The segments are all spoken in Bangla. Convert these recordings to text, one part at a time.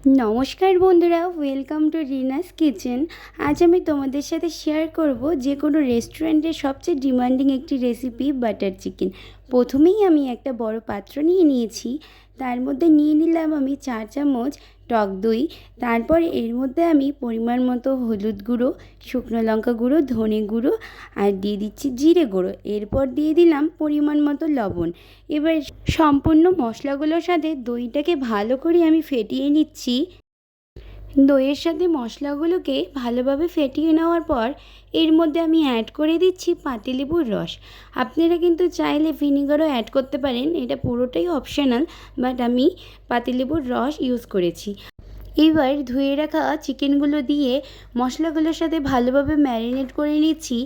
নমস্কার বন্ধুরা, ওয়েলকাম টু রিনাস কিচেন। আজ আমি তোমাদের সাথে শেয়ার করব যে কোনো রেস্টুরেন্টের সবচেয়ে ডিমান্ডিং একটি রেসিপি, বাটার চিকেন। প্রথমেই আমি একটা বড় পাত্র নিয়ে নিয়েছি। তার মধ্যে নিয়ে নিলাম আমি 4 চামচ টক দই। তারপর এর মধ্যে আমি পরিমাণ মতো হলুদ গুঁড়ো, শুকনো লঙ্কা গুঁড়ো, ধনে গুঁড়ো আর দিয়ে দিচ্ছি জিরে গুঁড়ো। এরপর দিয়ে দিলাম পরিমাণ মতো লবণ। এবার সম্পূর্ণ মশলাগুলোর সাথে দইটাকে ভালো করে আমি ফেটিয়ে নিচ্ছি। দইয়ের সাথে মশলাগুলোকে ভালোভাবে ফেটিয়ে নেওয়ার পর এর মধ্যে আমি অ্যাড করে দিচ্ছি পাতিলেবুর রস। আপনারা কিন্তু চাইলে ভিনিগারও অ্যাড করতে পারেন, এটা পুরোটাই অপশনাল, বাট আমি পাতিলেবুর রস ইউজ করেছি। এবার ধুয়ে রাখা চিকেনগুলো দিয়ে মশলাগুলোর সাথে ভালোভাবে ম্যারিনেট করে নিচ্ছি।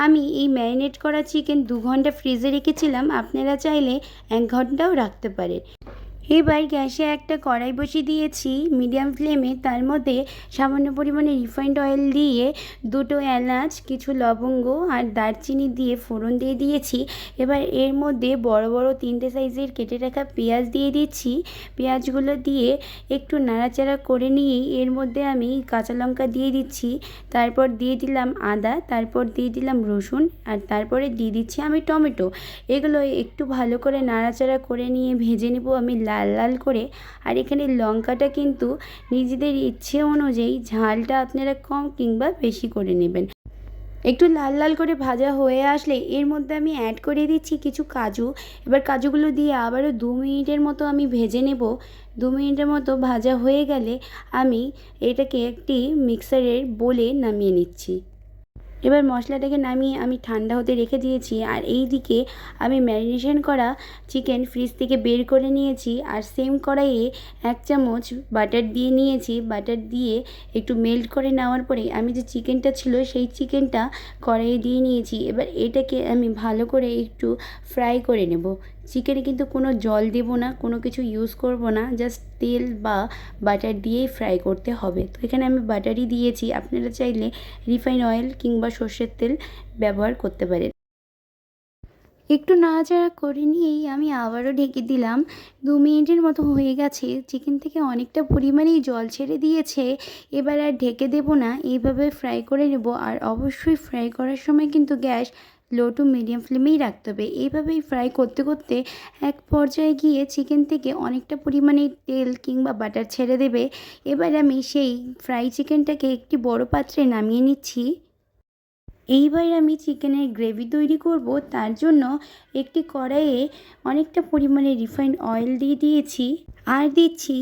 আমি এই ম্যারিনেট করা চিকেন 2 ঘন্টা ফ্রিজে রেখেছিলাম, আপনারা চাইলে 1 ঘন্টাও রাখতে পারেন। এবার গ্যাসে একটা কড়াই বসিয়ে দিয়েছি মিডিয়াম ফ্লেমে। তার মধ্যে সামান্য পরিমাণে রিফাইন্ড অয়েল দিয়ে 2টো এলাচ, কিছু লবঙ্গ আর দারচিনি দিয়ে ফোড়ন দিয়ে দিয়েছি। এবার এর মধ্যে বড় বড় 3টে সাইজের কেটে রাখা পেঁয়াজ দিয়ে দিচ্ছি। পেঁয়াজগুলো দিয়ে একটু নাড়াচাড়া করে নিয়েই এর মধ্যে আমি কাঁচা লঙ্কা দিয়ে দিচ্ছি। তারপর দিয়ে দিলাম আদা, তারপর দিয়ে দিলাম রসুন আর তারপরে দিয়ে দিচ্ছি আমি টমেটো। এগুলো একটু ভালো করে নাড়াচাড়া করে নিয়ে ভেজে নেব আমি লাল লাল করে। আর এখানে লঙ্কাটা কিন্তু নিজেদের ইচ্ছে অনুযায়ী ঝালটা আপনারা কম কিংবা বেশি করে নেবেন। একটু লাল লাল করে ভাজা হয়ে আসলে এর মধ্যে আমি অ্যাড করে দিচ্ছি কিছু কাজু। এবার কাজুগুলো দিয়ে আবারও 2 মিনিটের মতো আমি ভেজে নেব। 2 মিনিটের মতো ভাজা হয়ে গেলে আমি এটাকে একটি মিক্সারের বোলে নামিয়ে নিচ্ছি। এবার মশলাটাকে নামিয়ে আমি ঠান্ডা হতে রেখে দিয়েছি। আর এই দিকে আমি ম্যারিনেশন করা চিকেন ফ্রিজ থেকে বের করে নিয়েছি। আর সেম কড়াইয়ে 1 চামচ বাটার দিয়ে নিয়েছি। বাটার দিয়ে একটু মেল্ট করে নেওয়ার পরে আমি যে চিকেনটা ছিল সেই চিকেনটা কড়াইয়ে দিয়ে নিয়েছি। এবার এটাকে আমি ভালো করে একটু ফ্রাই করে নেব। চিকেনে কিন্তু কোনো জল দেব না, কোনো কিছু ইউজ করব না, জাস্ট তেল বা বাটার দিয়েই ফ্রাই করতে হবে। তো এখানে আমি বাটারই দিয়েছি, আপনারা চাইলে রিফাইন অয়েল কিংবা সর্ষের তেল ব্যবহার করতে পারেন। একটু নাড়াচাড়া করে নিয়েই আমি আবারও ঢেকে দিলাম। 2 মিনিটের মতো হয়ে গেছে, চিকেন থেকে অনেকটা পরিমাণেই জল ছেড়ে দিয়েছে। এবার আর ঢেকে দেবো না, এইভাবে ফ্রাই করে নেব। আর অবশ্যই ফ্রাই করার সময় কিন্তু গ্যাস লো টু মিডিয়াম ফ্লেমেই রাখতে হবে। এইভাবেই ফ্রাই করতে করতে এক পর্যায়ে গিয়ে চিকেন থেকে অনেকটা পরিমাণে তেল কিংবা বাটার ছেড়ে দেবে। এবার আমি সেই ফ্রাই চিকেনটাকে একটি বড় পাত্রে নামিয়ে নিচ্ছি। এইবার আমি চিকেনের গ্রেভি তৈরি করব। তার জন্য একটি কড়াইয়ে অনেকটা পরিমাণে রিফাইন্ড অয়েল দিয়ে দিয়েছি আর দিচ্ছি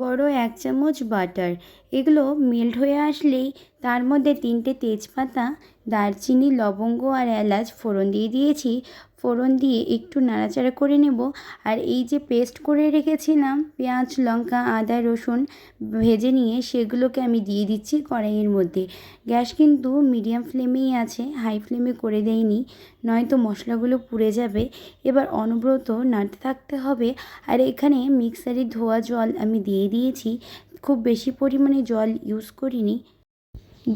বড় 1 চামচ বাটার। এগুলো মেল্ট হয়ে আসলেই তার মধ্যে 3টে তেজপাতা, দারচিনি, লবঙ্গ আর এলাচ ফোড়ন দিয়ে দিয়েছি। ফোড়ন দিয়ে একটু নাড়াচাড়া করে নেব। আর এই যে পেস্ট করে রেখেছিলাম পেঁয়াজ, লঙ্কা, আদা, রসুন ভেজে নিয়ে, সেগুলোকে আমি দিয়ে দিচ্ছি কড়াইয়ের মধ্যে। গ্যাস কিন্তু মিডিয়াম ফ্লেমেই আছে, হাই ফ্লেমে করে দেইনি, নয়তো মশলাগুলো পুড়ে যাবে। এবার অনবরত নাড়তে থাকতে হবে। আর এখানে মিক্সারে ধোয়া জল আমি দিয়ে দিয়েছি, খুব বেশি পরিমাণে জল ইউজ করিনি।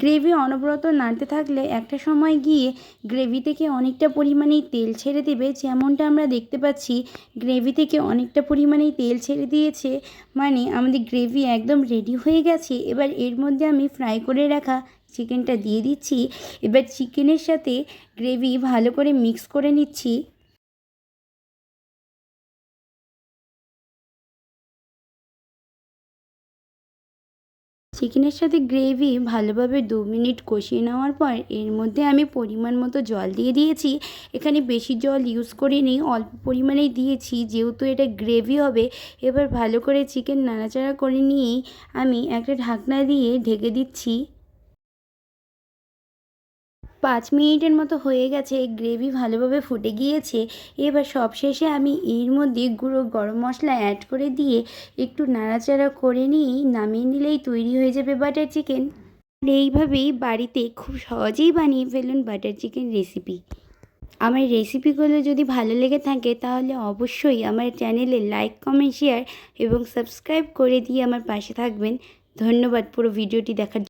গ্রেভি অনবরত নাড়তে থাকলে একটা সময় গিয়ে গ্রেভি থেকে অনেকটা পরিমাণেই তেল ছেড়ে দেবে। যেমনটা আমরা দেখতে পাচ্ছি গ্রেভি থেকে অনেকটা পরিমাণেই তেল ছেড়ে দিয়েছে, মানে আমাদের গ্রেভি একদম রেডি হয়ে গেছে। এবার এর মধ্যে আমি ফ্রাই করে রাখা চিকেনটা দিয়ে দিচ্ছি। এবার চিকেনের সাথে গ্রেভি ভালো করে মিক্স করে নিচ্ছি। চিকেনের সাথে গ্রেভি ভালোভাবে 2 মিনিট কষিয়ে নেওয়ার পর এর মধ্যে আমি পরিমাণ মতো জল দিয়ে দিয়েছি। এখানে বেশি জল ইউজ করিনি, অল্প পরিমাণেই দিয়েছি, যেহেতু এটা গ্রেভি হবে। এবার ভালো করে চিকেন নাড়াচাড়া করে নিয়েই আমি একটা ঢাকনা দিয়ে ঢেকে দিচ্ছি। 5 মিনিটের মতো হয়ে গেছে, গ্রেভি ভালোভাবে ফুটে গিয়েছে। এবার সবশেষে আমি এর মধ্যে গুঁড়ো গরম মশলা অ্যাড করে দিয়ে একটু নাড়াচাড়া করে নিয়েই নামিয়ে নিলেই তৈরি হয়ে যাবে বাটার চিকেন। আর এইভাবেই বাড়িতে খুব সহজেই বানিয়ে ফেলুন বাটার চিকেন রেসিপি। আমার রেসিপিগুলো যদি ভালো লেগে থাকে তাহলে অবশ্যই আমার চ্যানেলে লাইক, কমেন্ট, শেয়ার এবং সাবস্ক্রাইব করে দিয়ে আমার পাশে থাকবেন। ধন্যবাদ পুরো ভিডিওটি দেখার জন্য।